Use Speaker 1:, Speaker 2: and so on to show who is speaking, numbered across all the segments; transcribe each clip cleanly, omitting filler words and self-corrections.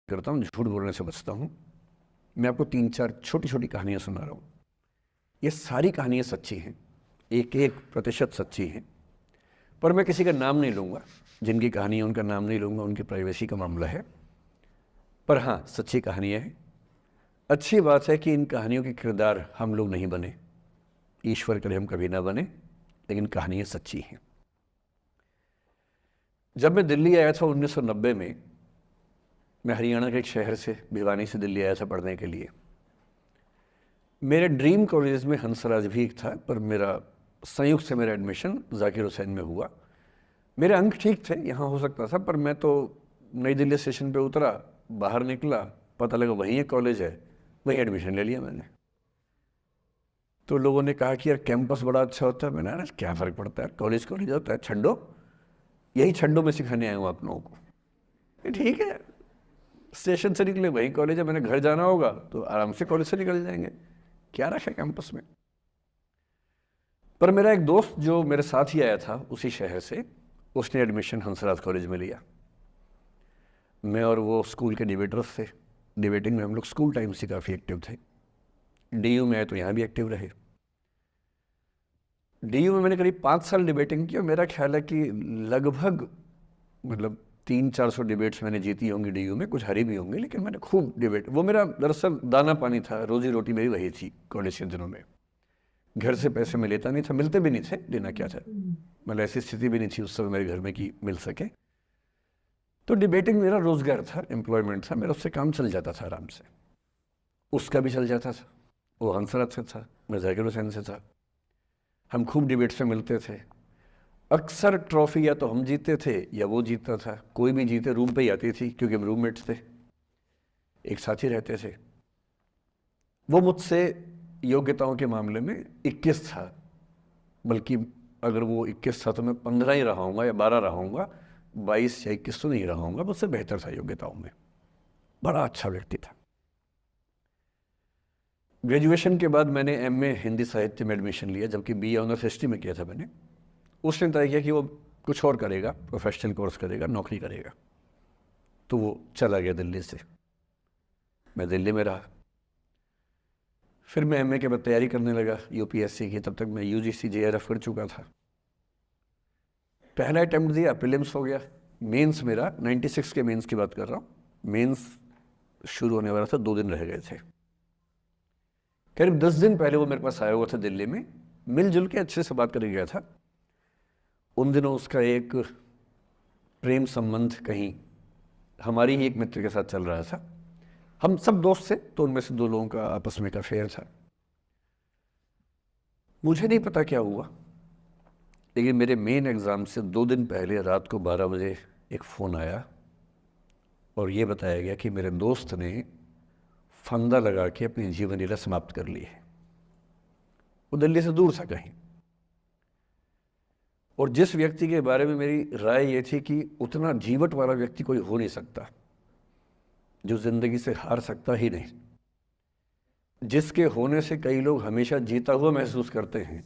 Speaker 1: करता हूँ, झूठ बोलने से बचता हूँ। मैं आपको 3-4 छोटी छोटी कहानियाँ सुना रहा हूँ। ये सारी कहानियाँ सच्ची हैं, 1-1% सच्ची हैं, पर मैं किसी का नाम नहीं लूँगा। जिनकी कहानी है उनका नाम नहीं लूँगा, उनकी प्राइवेसी का मामला है। पर हाँ, सच्ची कहानियाँ हैं। अच्छी बात है कि इन कहानियों के किरदार हम लोग नहीं बने, ईश्वर करे हम कभी ना बने, लेकिन कहानियाँ सच्ची हैं। जब मैं दिल्ली आया था 1990 में, मैं हरियाणा के एक शहर से, भिवानी से दिल्ली आया था पढ़ने के लिए। मेरे ड्रीम कॉलेज में हंसराज भी एक था, पर मेरा संयुक्त से मेरा एडमिशन जाकिर हुसैन में हुआ। मेरे अंक ठीक थे, यहाँ हो सकता था, पर मैं तो नई दिल्ली स्टेशन पे उतरा, बाहर निकला, पता लगा वहीं एक कॉलेज है, वहीं एडमिशन ले लिया मैंने। तो लोगों ने कहा कि यार कैंपस बड़ा अच्छा होता है। मैंने, अरे क्या फ़र्क पड़ता है, कॉलेज कॉलेज होता है, छड्डो, यही छड्डो में सिखाने आया हूँ आप लोगों को। ठीक है, स्टेशन से निकले वहीं कॉलेज है, मैंने घर जाना होगा तो आराम से कॉलेज से निकल जाएंगे, क्या रखा है कैंपस में। पर मेरा एक दोस्त जो मेरे साथ ही आया था उसी शहर से, उसने एडमिशन हंसराज कॉलेज में लिया। मैं और वो स्कूल के डिबेटर्स थे, डिबेटिंग में हम लोग स्कूल टाइम से काफ़ी एक्टिव थे। डीयू में आए तो यहाँ भी एक्टिव रहे। डीयू में मैंने करीब 5 साल डिबेटिंग की और मेरा ख्याल है कि लगभग मतलब 300-400 डिबेट्स मैंने जीती होंगी डीयू में, कुछ हारी भी होंगी, लेकिन मैंने खूब डिबेट, वो मेरा दरअसल दाना पानी था, रोजी रोटी मेरी वही थी कॉलेज के दिनों में। घर से पैसे मैं लेता नहीं था, मिलते भी नहीं थे, लेना क्या था, मतलब ऐसी स्थिति भी नहीं थी उस समय मेरे घर में कि मिल सके। तो डिबेटिंग मेरा रोजगार था, एम्प्लॉयमेंट था, मेरा उससे काम चल जाता था आराम से। उसका भी चल जाता था, वो हंसराज से था, मैं जाकिर हुसैन से था। हम खूब डिबेट्स में मिलते थे। अक्सर ट्रॉफी या तो हम जीतते थे या वो जीतता था, कोई भी जीते रूम पे ही आती थी क्योंकि हम रूममेट्स थे, एक साथ ही रहते थे। वो मुझसे योग्यताओं के मामले में 21 था, बल्कि अगर वो 21 था तो मैं 15 ही रहा हूँगा या 12 रहा हूँगा, 22 या 21 तो नहीं रहा हूँगा, मुझसे बेहतर था योग्यताओं में, बड़ा अच्छा व्यक्ति था। ग्रेजुएशन के बाद मैंने एमए हिंदी साहित्य में एडमिशन लिया, जबकि बीए ऑनर्स हिस्ट्री में किया था मैंने। उसने तय किया कि वो कुछ और करेगा, प्रोफेशनल कोर्स करेगा, नौकरी करेगा, तो वो चला गया दिल्ली से, मैं दिल्ली में रहा। फिर मैं एमए के बाद तैयारी करने लगा यूपीएससी की, तब तक मैं यूजीसी जेआरएफ कर चुका था। पहला अटैम्प्ट दिया, प्रीलिम्स हो गया। मेंस मेरा 96 के मेंस की बात कर रहा हूँ, मेंस शुरू होने वाला था, 2 दिन रह गए थे। करीब 10 दिन पहले वो मेरे पास आया हुआ था दिल्ली में, मिलजुल के अच्छे से बात करके गया था। उन दिनों उसका एक प्रेम संबंध कहीं हमारी ही एक मित्र के साथ चल रहा था। हम सब दोस्त थे, तो उनमें से 2 लोगों का आपस में एक अफेयर था। मुझे नहीं पता क्या हुआ, लेकिन मेरे मेन एग्ज़ाम से 2 दिन पहले रात को 12 बजे एक फ़ोन आया और ये बताया गया कि मेरे दोस्त ने फंदा लगा के अपनी जीवन लीला समाप्त कर ली है। वो दिल्ली से दूर था कहीं, और जिस व्यक्ति के बारे में मेरी राय ये थी कि उतना जीवट वाला व्यक्ति कोई हो नहीं सकता, जो ज़िंदगी से हार सकता ही नहीं, जिसके होने से कई लोग हमेशा जीता हुआ महसूस करते हैं,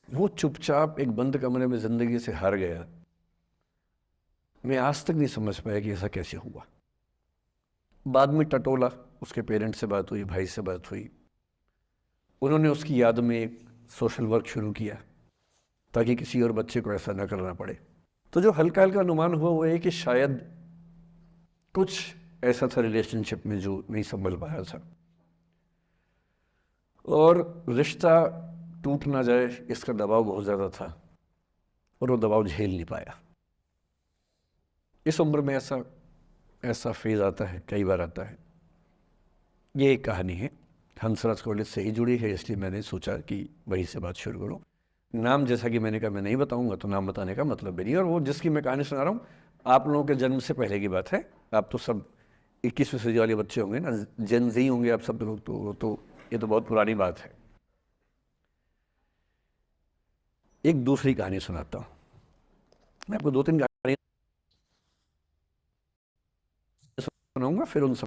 Speaker 1: वो चुपचाप एक बंद कमरे में ज़िंदगी से हार गया। मैं आज तक नहीं समझ पाया कि ऐसा कैसे हुआ। बाद में टटोला, उसके पेरेंट्स से बात हुई, भाई से बात हुई, उन्होंने उसकी याद में एक सोशल वर्क शुरू किया ताकि किसी और बच्चे को ऐसा ना करना पड़े। तो जो हल्का हल्का अनुमान हुआ वो है कि शायद कुछ ऐसा था रिलेशनशिप में जो नहीं संभल पाया था, और रिश्ता टूट ना जाए इसका दबाव बहुत ज़्यादा था, और वो दबाव झेल नहीं पाया। इस उम्र में ऐसा फेज़ आता है, कई बार आता है। ये एक कहानी है, हंसराज कॉलेज से ही जुड़ी है, इसलिए मैंने सोचा कि वहीं से बात शुरू करूँ। नाम जैसा कि मैंने कहा मैं नहीं बताऊंगा, तो नाम बताने का मतलब भी नहीं। और वो जिसकी मैं कहानी सुना रहा हूँ, आप लोगों के जन्म से पहले की बात है। आप तो सब 21वीं सदी वाले बच्चे होंगे ना, जेन ज़ी होंगे आप सब लोग, तो ये तो बहुत पुरानी बात है। एक दूसरी कहानी सुनाता हूँ मैं आपको, 2-3 कहानी सुनाऊंगा, फिर उन सब